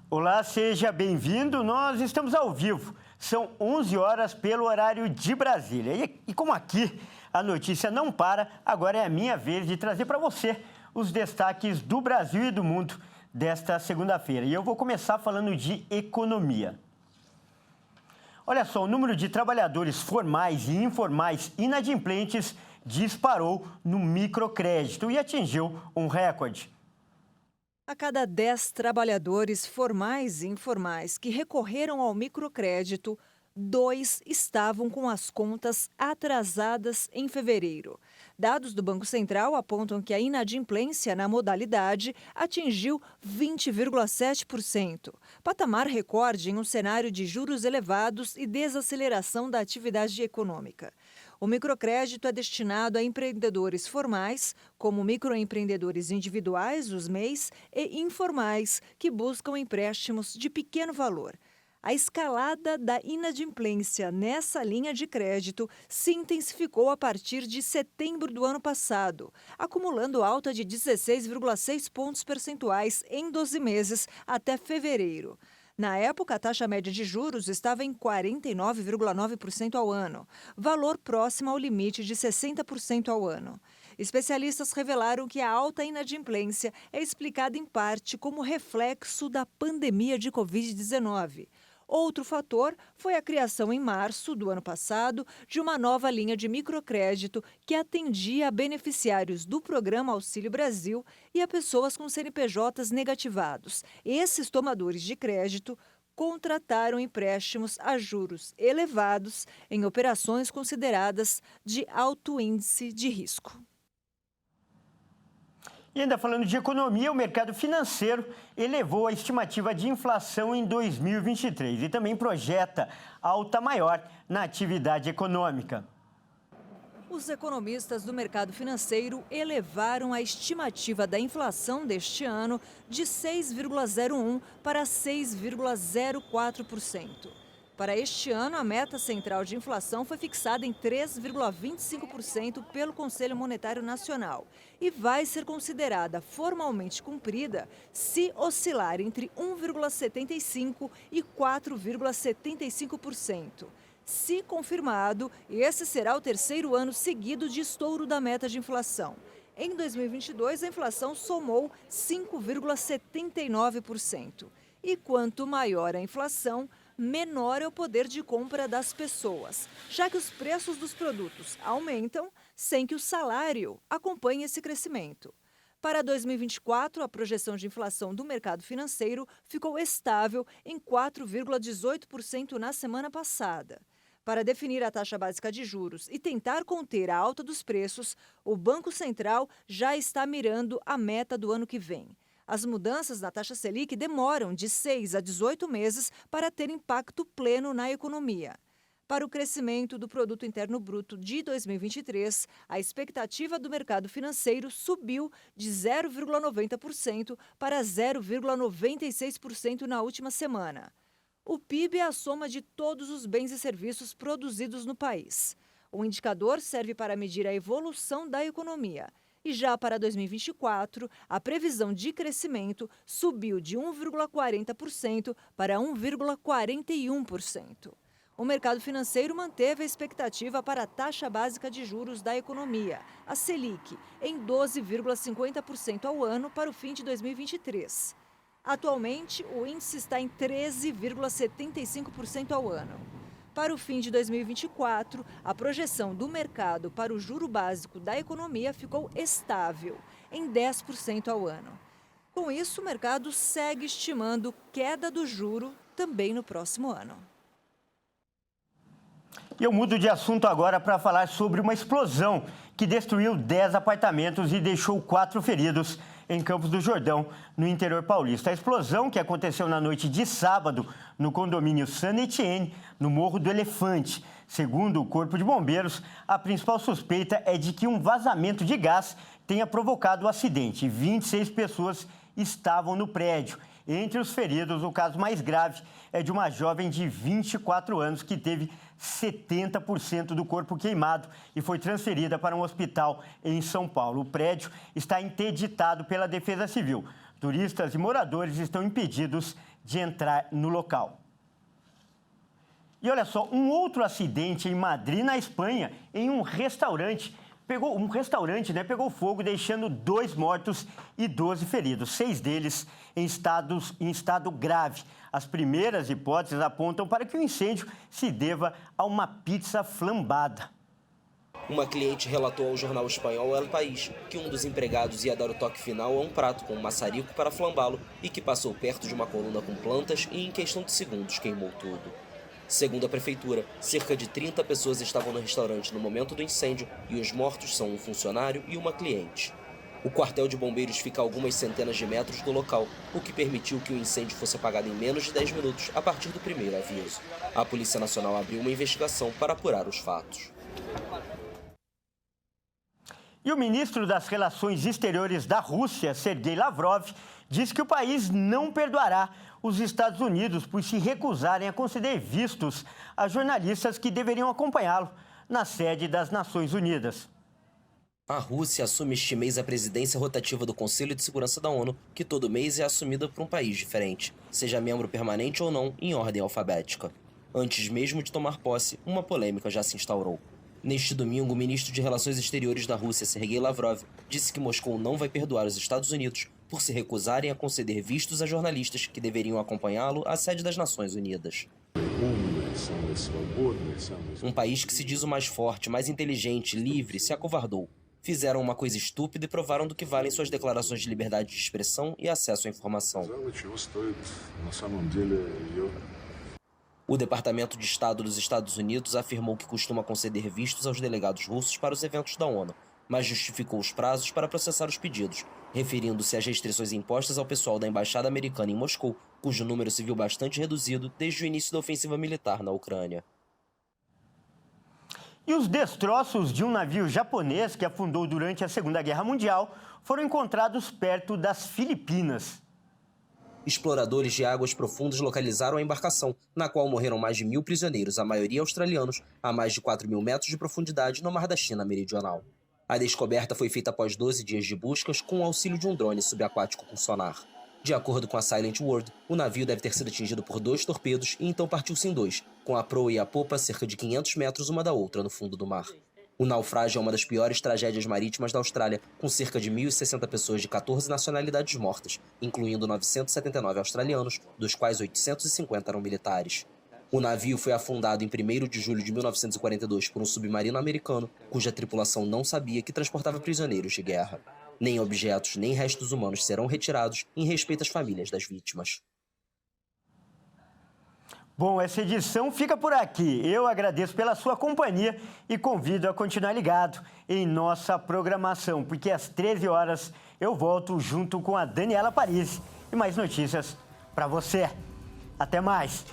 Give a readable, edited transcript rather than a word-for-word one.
Olá, seja bem-vindo. Nós estamos ao vivo. São 11 horas pelo horário de Brasília. E como aqui a notícia não para, agora é a minha vez de trazer para você os destaques do Brasil e do mundo desta segunda-feira. E eu vou começar falando de economia. Olha só, o número de trabalhadores formais e informais inadimplentes disparou no microcrédito e atingiu um recorde. A cada 10 trabalhadores formais e informais que recorreram ao microcrédito, 2 estavam com as contas atrasadas em fevereiro. Dados do Banco Central apontam que a inadimplência na modalidade atingiu 20,7%, patamar recorde em um cenário de juros elevados e desaceleração da atividade econômica. O microcrédito é destinado a empreendedores formais, como microempreendedores individuais, os MEIs, e informais, que buscam empréstimos de pequeno valor. A escalada da inadimplência nessa linha de crédito se intensificou a partir de setembro do ano passado, acumulando alta de 16,6 pontos percentuais em 12 meses até fevereiro. Na época, a taxa média de juros estava em 49,9% ao ano, valor próximo ao limite de 60% ao ano. Especialistas revelaram que a alta inadimplência é explicada em parte como reflexo da pandemia de Covid-19. Outro fator foi a criação em março do ano passado de uma nova linha de microcrédito que atendia a beneficiários do Programa Auxílio Brasil e a pessoas com CNPJs negativados. Esses tomadores de crédito contrataram empréstimos a juros elevados em operações consideradas de alto índice de risco. E ainda falando de economia, o mercado financeiro elevou a estimativa de inflação em 2023 e também projeta alta maior na atividade econômica. Os economistas do mercado financeiro elevaram a estimativa da inflação deste ano de 6,01% para 6,04%. Para este ano, a meta central de inflação foi fixada em 3,25% pelo Conselho Monetário Nacional e vai ser considerada formalmente cumprida se oscilar entre 1,75% e 4,75%. Se confirmado, esse será o terceiro ano seguido de estouro da meta de inflação. Em 2022, a inflação somou 5,79%. E quanto maior a inflação, menor é o poder de compra das pessoas, já que os preços dos produtos aumentam sem que o salário acompanhe esse crescimento. Para 2024, a projeção de inflação do mercado financeiro ficou estável em 4,18% na semana passada. Para definir a taxa básica de juros e tentar conter a alta dos preços, o Banco Central já está mirando a meta do ano que vem. As mudanças na taxa Selic demoram de 6 a 18 meses para ter impacto pleno na economia. Para o crescimento do Produto Interno Bruto de 2023, a expectativa do mercado financeiro subiu de 0,90% para 0,96% na última semana. O PIB é a soma de todos os bens e serviços produzidos no país. O indicador serve para medir a evolução da economia. E já para 2024, a previsão de crescimento subiu de 1,40% para 1,41%. O mercado financeiro manteve a expectativa para a taxa básica de juros da economia, a Selic, em 12,50% ao ano para o fim de 2023. Atualmente, o índice está em 13,75% ao ano. Para o fim de 2024, a projeção do mercado para o juro básico da economia ficou estável, em 10% ao ano. Com isso, o mercado segue estimando queda do juro também no próximo ano. E eu mudo de assunto agora para falar sobre uma explosão que destruiu 10 apartamentos e deixou 4 feridos em Campos do Jordão, no interior paulista. A explosão, que aconteceu na noite de sábado no condomínio San Etienne, no Morro do Elefante. Segundo o Corpo de Bombeiros, a principal suspeita é de que um vazamento de gás tenha provocado o acidente. 26 pessoas estavam no prédio. Entre os feridos, o caso mais grave é de uma jovem de 24 anos que teve 70% do corpo queimado e foi transferida para um hospital em São Paulo. O prédio está interditado pela Defesa Civil. Turistas e moradores estão impedidos de entrar no local. E olha só, um outro acidente em Madrid, na Espanha, em um restaurante. Pegou fogo, deixando 2 mortos e 12 feridos, 6 deles em estado grave. As primeiras hipóteses apontam para que o incêndio se deva a uma pizza flambada. Uma cliente relatou ao jornal espanhol El País que um dos empregados ia dar o toque final a um prato com um maçarico para flambá-lo e que passou perto de uma coluna com plantas e em questão de segundos queimou tudo. Segundo a prefeitura, cerca de 30 pessoas estavam no restaurante no momento do incêndio e os mortos são um funcionário e uma cliente. O quartel de bombeiros fica a algumas centenas de metros do local, o que permitiu que o incêndio fosse apagado em menos de 10 minutos a partir do primeiro aviso. A Polícia Nacional abriu uma investigação para apurar os fatos. E o ministro das Relações Exteriores da Rússia, Sergei Lavrov, diz que o país não perdoará os Estados Unidos por se recusarem a conceder vistos a jornalistas que deveriam acompanhá-lo na sede das Nações Unidas. A Rússia assume este mês a presidência rotativa do Conselho de Segurança da ONU, que todo mês é assumida por um país diferente, seja membro permanente ou não, em ordem alfabética. Antes mesmo de tomar posse, uma polêmica já se instaurou. Neste domingo, o ministro de Relações Exteriores da Rússia, Sergei Lavrov, disse que Moscou não vai perdoar os Estados Unidos por se recusarem a conceder vistos a jornalistas que deveriam acompanhá-lo à sede das Nações Unidas. Um país que se diz o mais forte, mais inteligente, livre, se acovardou. Fizeram uma coisa estúpida e provaram do que valem suas declarações de liberdade de expressão e acesso à informação. O Departamento de Estado dos Estados Unidos afirmou que costuma conceder vistos aos delegados russos para os eventos da ONU, mas justificou os prazos para processar os pedidos, referindo-se às restrições impostas ao pessoal da Embaixada Americana em Moscou, cujo número se viu bastante reduzido desde o início da ofensiva militar na Ucrânia. E os destroços de um navio japonês que afundou durante a Segunda Guerra Mundial foram encontrados perto das Filipinas. Exploradores de águas profundas localizaram a embarcação, na qual morreram mais de 1.000 prisioneiros, a maioria australianos, a mais de 4.000 metros de profundidade no Mar da China Meridional. A descoberta foi feita após 12 dias de buscas com o auxílio de um drone subaquático com sonar. De acordo com a Silent World, o navio deve ter sido atingido por 2 torpedos e então partiu-se em 2, com a proa e a popa a cerca de 500 metros uma da outra no fundo do mar. O naufrágio é uma das piores tragédias marítimas da Austrália, com cerca de 1.060 pessoas de 14 nacionalidades mortas, incluindo 979 australianos, dos quais 850 eram militares. O navio foi afundado em 1º de julho de 1942 por um submarino americano, cuja tripulação não sabia que transportava prisioneiros de guerra. Nem objetos nem restos humanos serão retirados em respeito às famílias das vítimas. Bom, essa edição fica por aqui. Eu agradeço pela sua companhia e convido a continuar ligado em nossa programação, porque às 13 horas eu volto junto com a Daniela Paris e mais notícias para você. Até mais!